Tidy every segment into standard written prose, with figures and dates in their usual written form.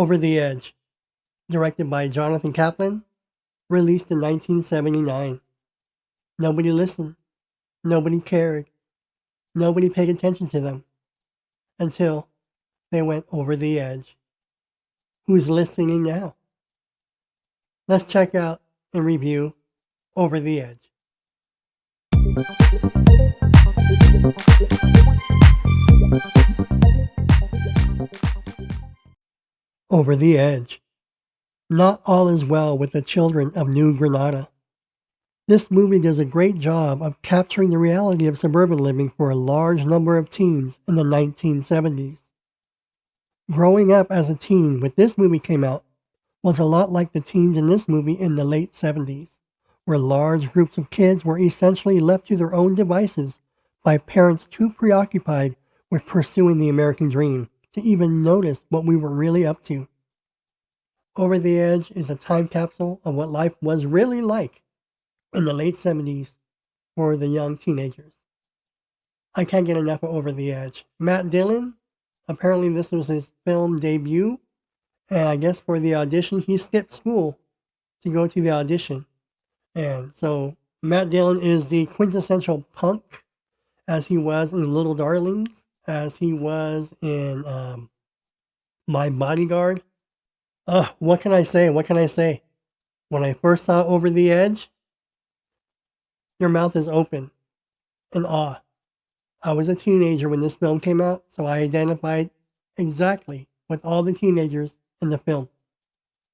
Over the Edge, directed by Jonathan Kaplan, released in 1979. Nobody listened. Nobody cared. Nobody paid attention to them until they went over the edge. Who's listening now? Let's check out and review Over the Edge. Over the Edge. Not all is well with the children of New Granada. This movie does a great job of capturing the reality of suburban living for a large number of teens in the 1970s. Growing up as a teen when this movie came out was a lot like the teens in this movie in the late 70s, where large groups of kids were essentially left to their own devices by parents too preoccupied with pursuing the American dream to even notice what we were really up to. Over the Edge is a time capsule of what life was really like in the late 70s for the young teenagers. I can't get enough of Over the Edge. Matt Dillon, apparently this was his film debut, and I guess for the audition he skipped school to go to the audition. And so Matt Dillon is the quintessential punk, as he was in Little Darlings, as he was in My Bodyguard. What can I say? When I first saw Over the Edge, your mouth is open in awe. I was a teenager when this film came out, so I identified exactly with all the teenagers in the film.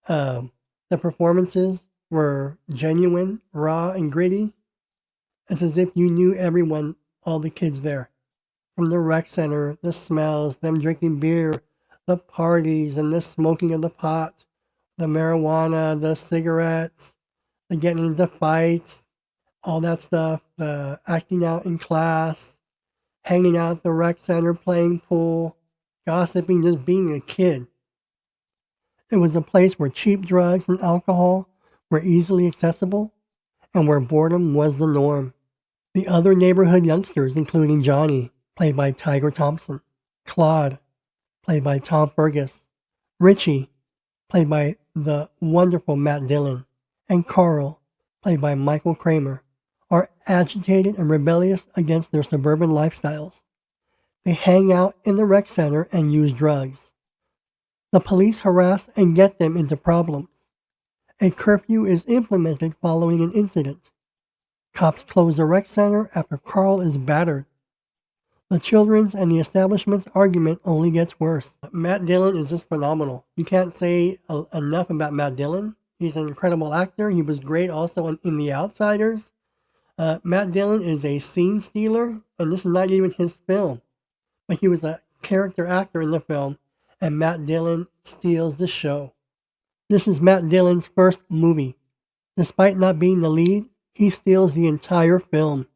The performances were genuine, raw, and gritty. It's as if you knew everyone, all the kids there. From the rec center, the smells, them drinking beer, the parties, and the smoking of the pot, the marijuana, the cigarettes, the getting into fights, all that stuff, the acting out in class, hanging out at the rec center, playing pool, gossiping, just being a kid. It was a place where cheap drugs and alcohol were easily accessible and where boredom was the norm. The other neighborhood youngsters, including Johnny, played by Tiger Thompson, Claude, played by Tom Fergus, Richie, played by the wonderful Matt Dillon, and Carl, played by Michael Kramer, are agitated and rebellious against their suburban lifestyles. They hang out in the rec center and use drugs. The police harass and get them into problems. A curfew is implemented following an incident. Cops close the rec center after Carl is battered. The children's and the establishment's argument only gets worse. Matt Dillon is just phenomenal. You can't say enough about Matt Dillon. He's an incredible actor. He was great also in The Outsiders. Matt Dillon is a scene stealer, and this is not even his film. But he was a character actor in the film, and Matt Dillon steals the show. This is Matt Dillon's first movie. Despite not being the lead, he steals the entire film.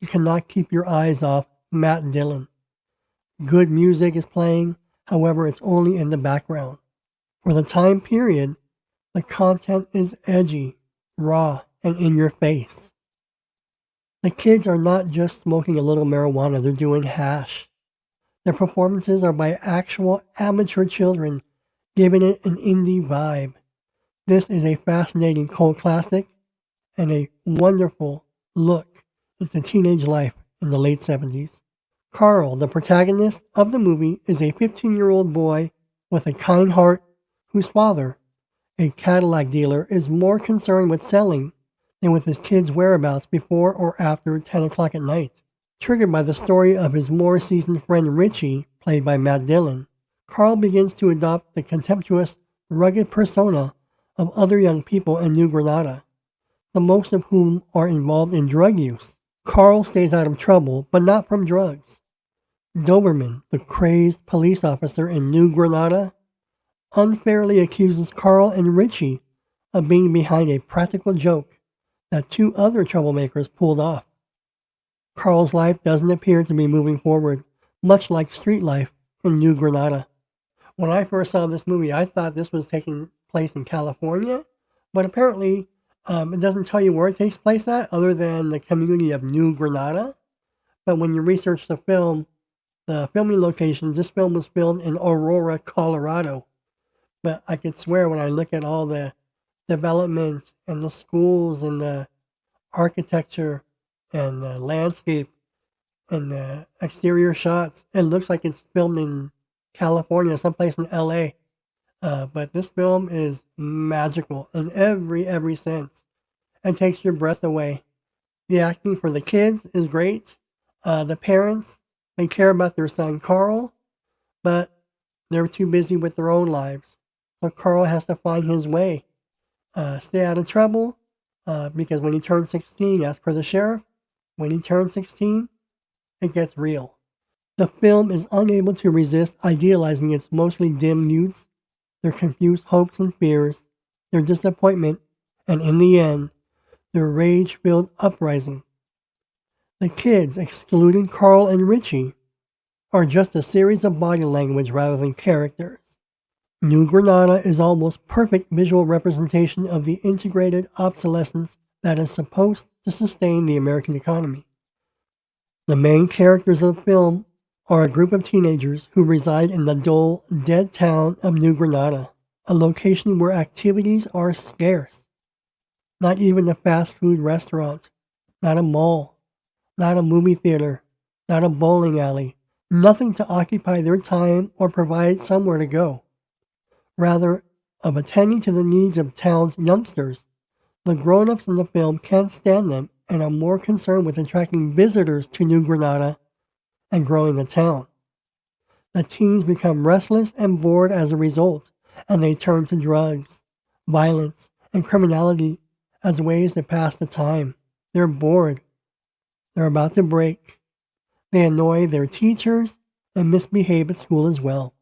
You cannot keep your eyes off Matt Dillon. Good music is playing, however, it's only in the background. For the time period, the content is edgy, raw, and in your face. The kids are not just smoking a little marijuana, they're doing hash. Their performances are by actual amateur children, giving it an indie vibe. This is a fascinating cult classic and a wonderful look into teenage life in the late 70s. Carl, the protagonist of the movie, is a 15-year-old boy with a kind heart whose father, a Cadillac dealer, is more concerned with selling than with his kids' whereabouts before or after 10 o'clock at night. Triggered by the story of his more seasoned friend Richie, played by Matt Dillon, Carl begins to adopt the contemptuous, rugged persona of other young people in New Granada, the most of whom are involved in drug use. Carl stays out of trouble, but not from drugs. Doberman, the crazed police officer in New Granada, unfairly accuses Carl and Richie of being behind a practical joke that two other troublemakers pulled off. Carl's life doesn't appear to be moving forward, much like street life in New Granada. When I first saw this movie, I thought this was taking place in California, but apparently it doesn't tell you where it takes place at, other than the community of New Granada. But when you research the film, the filming locations, this film was filmed in Aurora, Colorado. but I could swear when I look at all the development and the schools and the architecture and the landscape and the exterior shots, it looks like it's filmed in California, someplace in LA. But this film is magical in every sense. It takes your breath away. The acting for the kids is great. The parents, they care about their son Carl, but they're too busy with their own lives. So Carl has to find his way, stay out of trouble, because when he turns 16, as per the sheriff, when he turns 16, it gets real. The film is unable to resist idealizing its mostly dim youths, their confused hopes and fears, their disappointment, and in the end, their rage-filled uprising. The kids, excluding Carl and Richie, are just a series of body language rather than characters. New Granada is almost perfect visual representation of the integrated obsolescence that is supposed to sustain the American economy. The main characters of the film are a group of teenagers who reside in the dull, dead town of New Granada, a location where activities are scarce. Not even a fast food restaurant, not a mall, not a movie theater, not a bowling alley, nothing to occupy their time or provide somewhere to go. Rather, of attending to the needs of town's youngsters, the grown-ups in the film can't stand them and are more concerned with attracting visitors to New Granada and growing the town. The teens become restless and bored as a result, and they turn to drugs, violence, and criminality as ways to pass the time. They're bored. They're about to break. They annoy their teachers and misbehave at school as well.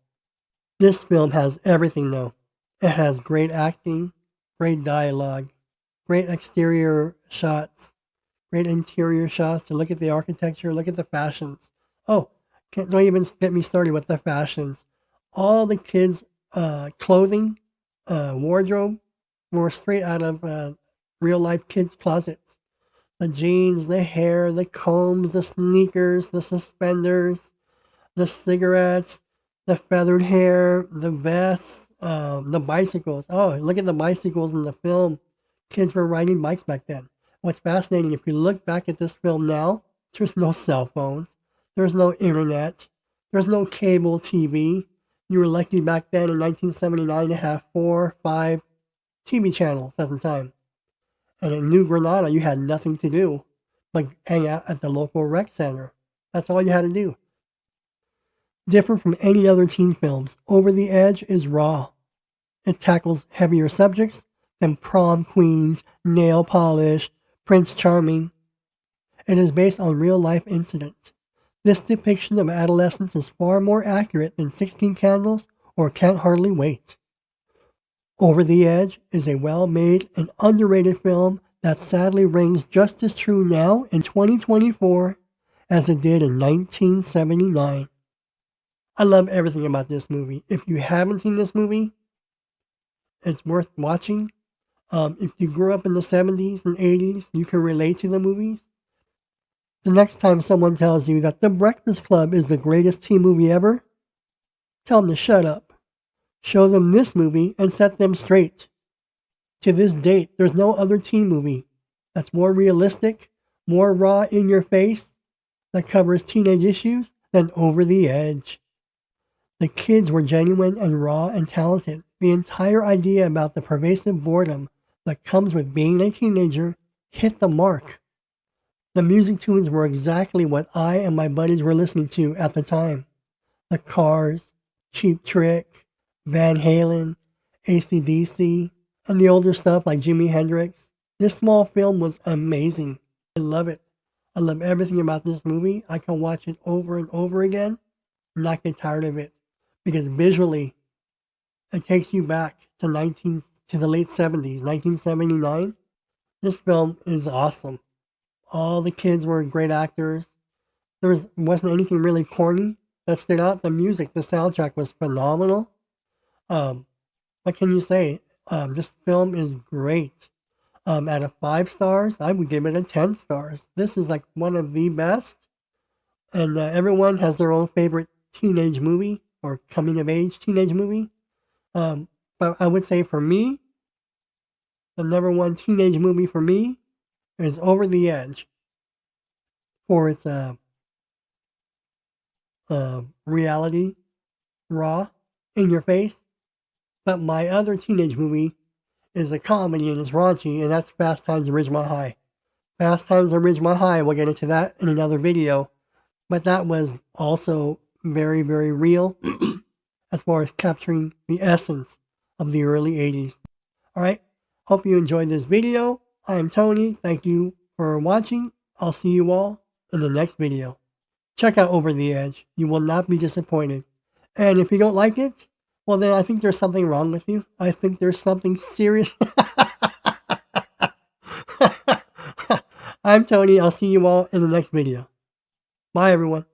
This film has everything though. It has great acting, great dialogue, great exterior shots, great interior shots. And look at the architecture, look at the fashions. Oh, don't even get me started with the fashions. All the kids' clothing, wardrobe were straight out of real life kids' closets. The jeans, the hair, the combs, the sneakers, the suspenders, the cigarettes, the feathered hair, the vests, the bicycles. Oh, look at the bicycles in the film. Kids were riding bikes back then. What's fascinating, if you look back at this film now, there's no cell phones. There's no internet. There's no cable TV. You were lucky back then in 1979 to have 4 or 5 TV channels at the time. And in New Granada, you had nothing to do but hang out at the local rec center. That's all you had to do. Different from any other teen films, Over the Edge is raw. It tackles heavier subjects than prom queens, nail polish, Prince Charming. It is based on real-life incidents. This depiction of adolescence is far more accurate than 16 Candles or Can't Hardly Wait. Over the Edge is a well-made and underrated film that sadly rings just as true now in 2024 as it did in 1979. I love everything about this movie. If you haven't seen this movie, it's worth watching. If you grew up in the 70s and 80s, you can relate to the movies. The next time someone tells you that The Breakfast Club is the greatest teen movie ever, tell them to shut up. Show them this movie and set them straight. To this date, there's no other teen movie that's more realistic, more raw in your face, that covers teenage issues than Over the Edge. The kids were genuine and raw and talented. The entire idea about the pervasive boredom that comes with being a teenager hit the mark. The music tunes were exactly what I and my buddies were listening to at the time. The Cars, Cheap Trick, Van Halen, AC/DC, and the older stuff like Jimi Hendrix. This small film was amazing. I love it. I love everything about this movie. I can watch it over and over again and not get tired of it. Because visually, it takes you back to the late 70s, 1979. This film is awesome. All the kids were great actors. There wasn't anything really corny that stood out. The music, the soundtrack was phenomenal. What can you say? This film is great. Out of 5 stars, I would give it a 10 stars. This is like one of the best. And everyone has their own favorite teenage movie or coming of age teenage movie. But But I would say for me, the number one teenage movie for me is Over the Edge for its reality, raw, in your face. But my other teenage movie is a comedy and it's raunchy, and that's Fast Times at Ridgemont High. Fast Times at Ridgemont High, we'll get into that in another video. But that was also very, very real as far as capturing the essence of the early 80s. Alright, hope you enjoyed this video. I'm Tony. Thank you for watching. I'll see you all in the next video. Check out Over the Edge. You will not be disappointed. And if you don't like it, well then I think there's something wrong with you. I think there's something serious. I'm Tony. I'll see you all in the next video. Bye everyone.